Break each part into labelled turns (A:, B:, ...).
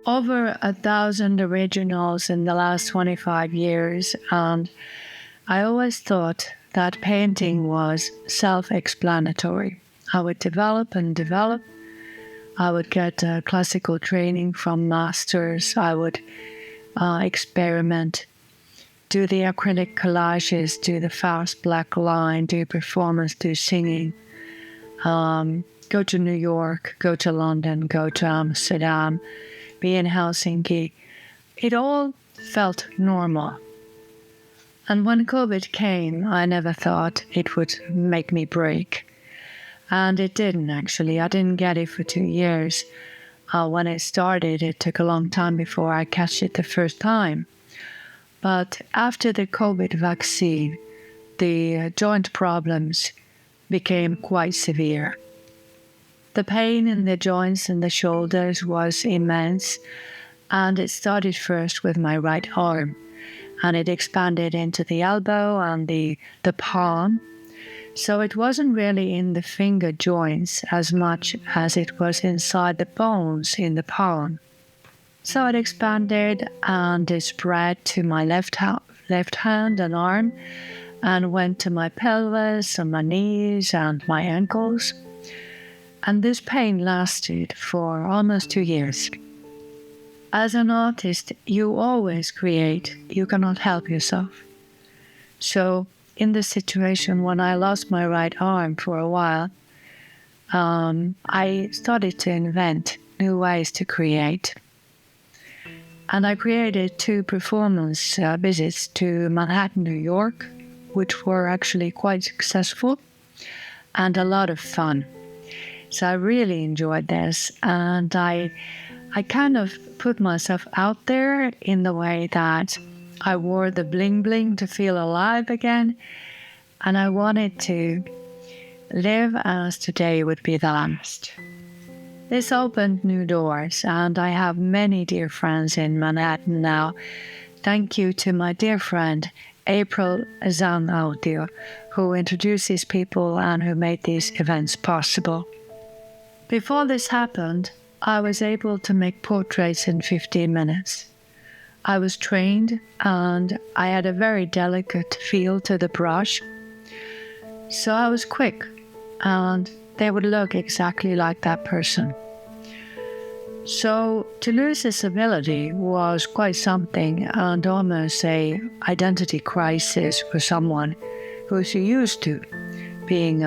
A: over 1,000 originals in the last 25 years, and I always thought that painting was self-explanatory. I would develop and develop. I would get classical training from masters. I would experiment, do the acrylic collages, do the fast black line, do performance, do singing, go to New York, go to London, go to Amsterdam, be in Helsinki. It all felt normal. And when COVID came, I never thought it would make me break. And it didn't, actually. I didn't get it for 2 years. When it started, it took a long time before I catch it the first time. But after the COVID vaccine, the joint problems became quite severe. The pain in the joints and the shoulders was immense, and it started first with my right arm, and it expanded into the elbow and the palm. So it wasn't really in the finger joints as much as it was inside the bones in the palm. So it expanded and it spread to my left hand and arm, and went to my pelvis and my knees and my ankles. And this pain lasted for almost 2 years. As an artist, you always create. You cannot help yourself. So in the situation when I lost my right arm for a while, I started to invent new ways to create. And I created 2 performance visits to Manhattan, New York, which were actually quite successful and a lot of fun. So I really enjoyed this, and I kind of put myself out there in the way that I wore the bling bling to feel alive again, and I wanted to live as today would be the last. This opened new doors, and I have many dear friends in Manhattan now. Thank you to my dear friend April Zanautio, who introduced these people and who made these events possible. Before this happened, I was able to make portraits in 15 minutes. I was trained and I had a very delicate feel to the brush. So I was quick and they would look exactly like that person. So to lose this ability was quite something, and almost an identity crisis for someone who's used to being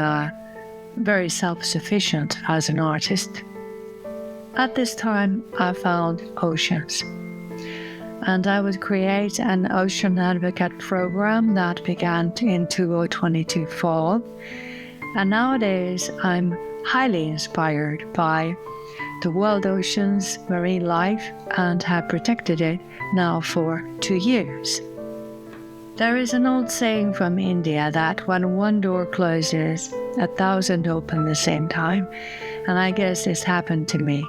A: very self-sufficient as an artist. At this time, I found oceans, and I would create an ocean advocate program that began in 2022 fall. And nowadays, I'm highly inspired by the world oceans, marine life, and have protected it now for 2 years. There is an old saying from India that when one door closes, 1,000 open the same time, and I guess this happened to me.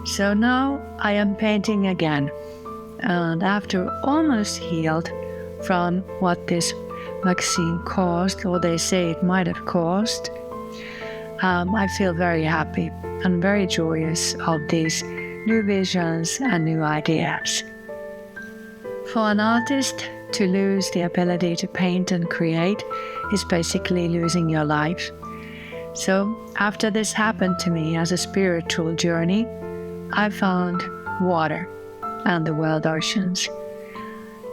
A: So now I am painting again, and after almost healed from what this vaccine caused, or they say it might have caused, I feel very happy and very joyous of these new visions and new ideas. For an artist, to lose the ability to paint and create is basically losing your life. So after this happened to me as a spiritual journey, I found water and the world oceans.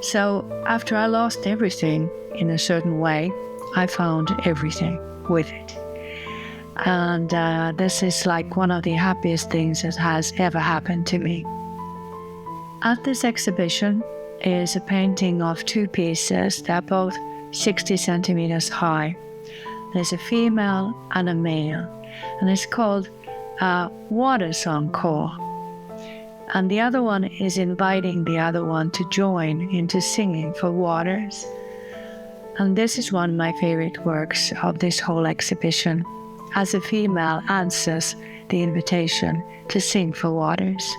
A: So after I lost everything in a certain way, I found everything with it. And this is like one of the happiest things that has ever happened to me. At this exhibition is a painting of 2 pieces. They're both 60 centimeters high. There's a female and a male, and it's called Water Song Call. And the other one is inviting the other one to join into singing for waters. And this is one of my favorite works of this whole exhibition, as a female answers the invitation to sing for waters.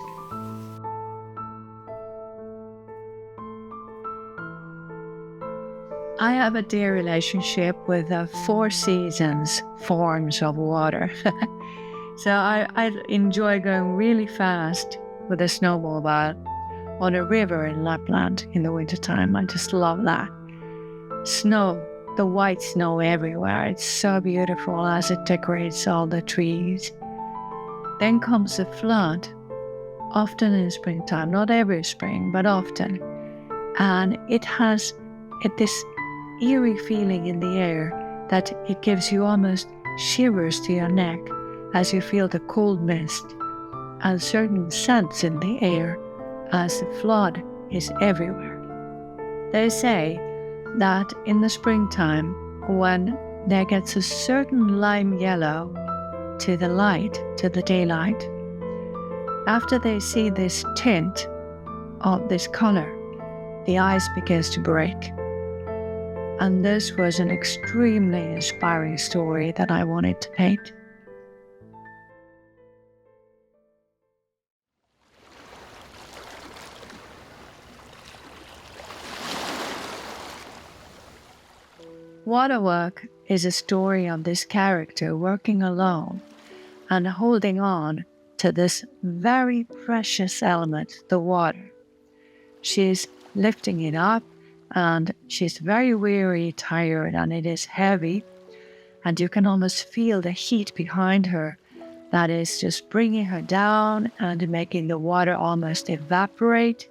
A: I have a dear relationship with the 4 seasons forms of water. So I enjoy going really fast with a snowmobile on a river in Lapland in the wintertime. I just love that. Snow, the white snow everywhere. It's so beautiful as it decorates all the trees. Then comes a flood, often in springtime, not every spring, but often. And it has this eerie feeling in the air that it gives you almost shivers to your neck as you feel the cold mist and certain scents in the air as the flood is everywhere. They say that in the springtime, when there gets a certain lime yellow to the light, to the daylight, after they see this tint of this color, the ice begins to break. And this was an extremely inspiring story that I wanted to paint. Waterwork is a story of this character working alone and holding on to this very precious element, the water. She's lifting it up and she's very weary, tired, and it is heavy. And you can almost feel the heat behind her that is just bringing her down and making the water almost evaporate.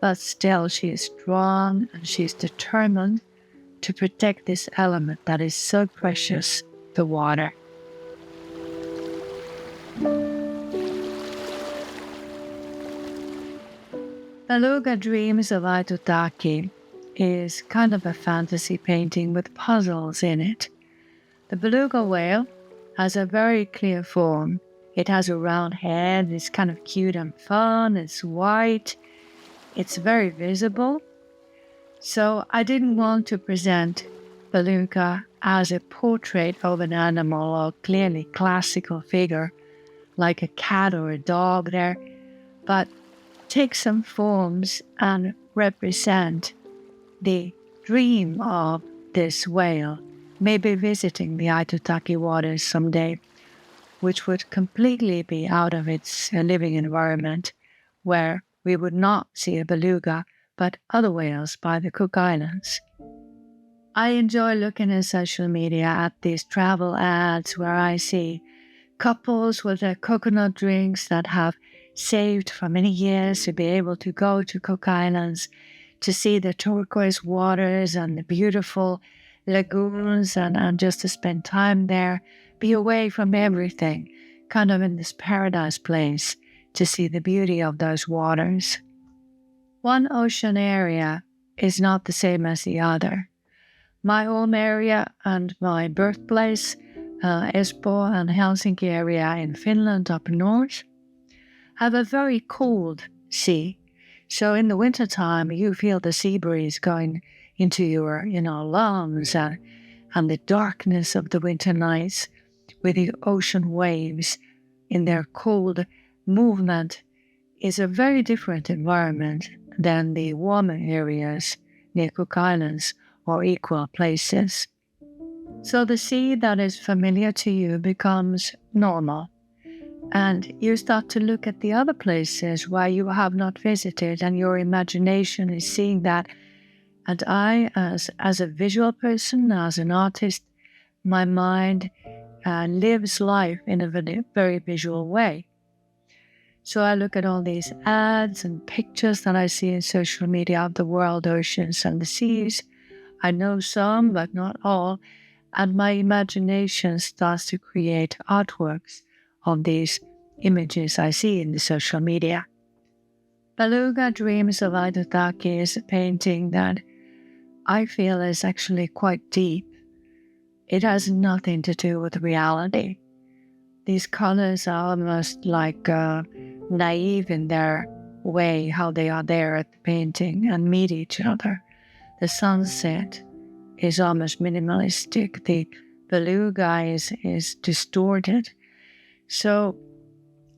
A: But still she is strong and she's determined to protect this element that is so precious, the water. Beluga Dreams of Aitutaki is kind of a fantasy painting with puzzles in it. The beluga whale has a very clear form. It has a round head, it's kind of cute and fun, it's white, it's very visible. So I didn't want to present beluga as a portrait of an animal or clearly classical figure like a cat or a dog there, but take some forms and represent the dream of this whale, maybe visiting the Aitutaki waters someday, which would completely be out of its living environment, where we would not see a beluga, but other whales by the Cook Islands. I enjoy looking at social media at these travel ads where I see couples with their coconut drinks that have saved for many years to be able to go to Cook Islands to see the turquoise waters and the beautiful lagoons and just to spend time there, be away from everything, kind of in this paradise place to see the beauty of those waters. One ocean area is not the same as the other. My home area and my birthplace, Espoo and Helsinki area in Finland up north, have a very cold sea. So in the wintertime, you feel the sea breeze going into your, lungs and the darkness of the winter nights with the ocean waves in their cold movement is a very different environment than the warmer areas near Cook Islands or equal places. So the sea that is familiar to you becomes normal, and you start to look at the other places where you have not visited, and your imagination is seeing that. And I, as a visual person, as an artist, my mind lives life in a very visual way. So I look at all these ads and pictures that I see in social media of the world oceans and the seas. I know some, but not all. And my imagination starts to create artworks of these images I see in the social media. Beluga Dreams of Aitutaki is a painting that I feel is actually quite deep. It has nothing to do with reality. These colors are almost like naive in their way, how they are there at the painting and meet each other. The sunset is almost minimalistic. The beluga is distorted. So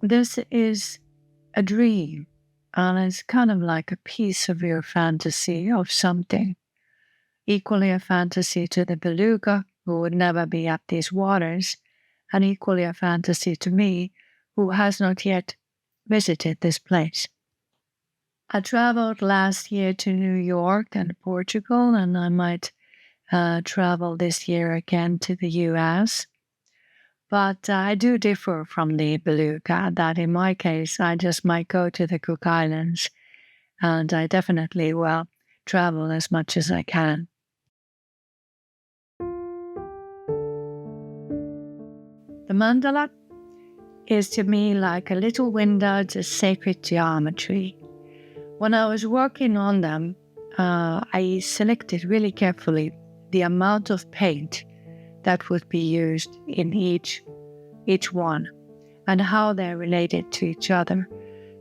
A: this is a dream, and it's kind of like a piece of your fantasy of something. Equally a fantasy to the beluga, who would never be at these waters, and equally a fantasy to me, who has not yet visited this place. I traveled last year to New York and Portugal, and I might travel this year again to the US. But I do differ from the beluga that in my case, I just might go to the Cook Islands, and I definitely will travel as much as I can. The mandala is to me like a little window to sacred geometry. When I was working on them, I selected really carefully the amount of paint that would be used in each one and how they're related to each other.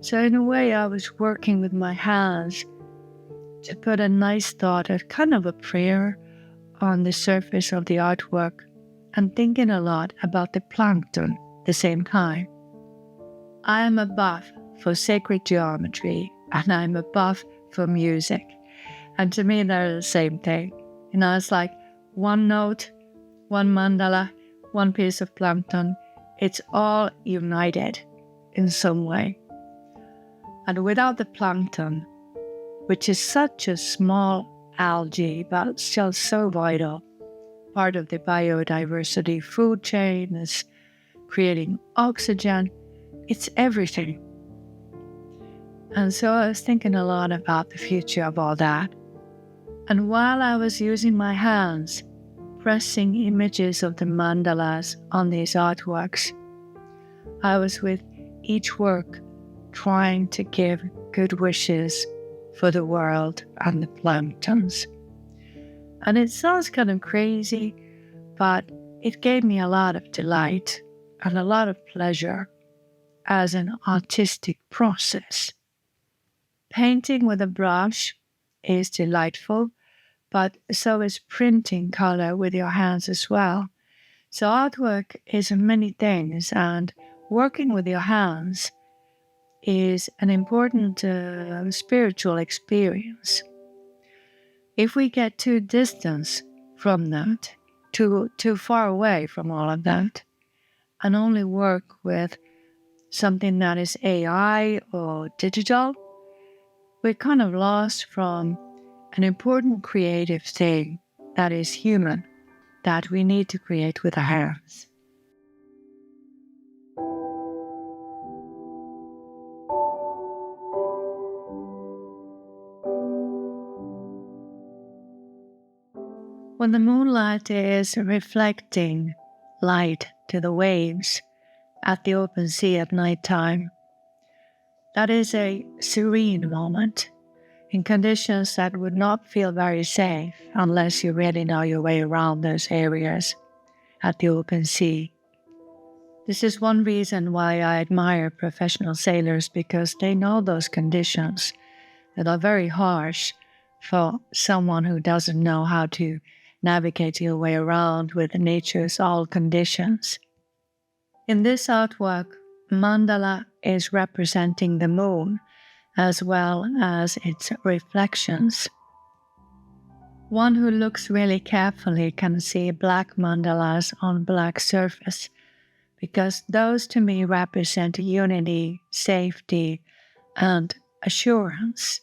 A: So in a way, I was working with my hands to put a nice thought, a kind of a prayer on the surface of the artwork and thinking a lot about the plankton at the same time. I am a buff for sacred geometry and I'm a buff for music. And to me, they're the same thing. It's like one note, one mandala, one piece of plankton. It's all united in some way. And without the plankton, which is such a small algae, but still so vital, part of the biodiversity food chain, is creating oxygen, it's everything. And so I was thinking a lot about the future of all that. And while I was using my hands, pressing images of the mandalas on these artworks, I was with each work trying to give good wishes for the world and the planktons. And it sounds kind of crazy, but it gave me a lot of delight and a lot of pleasure as an artistic process. Painting with a brush is delightful, but so is printing color with your hands as well. So artwork is many things, and working with your hands is an important spiritual experience. If we get too distant from that, too far away from all of that, and only work with something that is AI or digital, we're kind of lost from an important creative thing that is human, that we need to create with our hands. When the moonlight is reflecting light to the waves at the open sea at night time, that is a serene moment in conditions that would not feel very safe unless you really know your way around those areas at the open sea. This is one reason why I admire professional sailors, because they know those conditions that are very harsh for someone who doesn't know how to navigate your way around with nature's all conditions. In this artwork, mandala is representing the moon as well as its reflections. One who looks really carefully can see black mandalas on black surface, because those to me represent unity, safety, and assurance.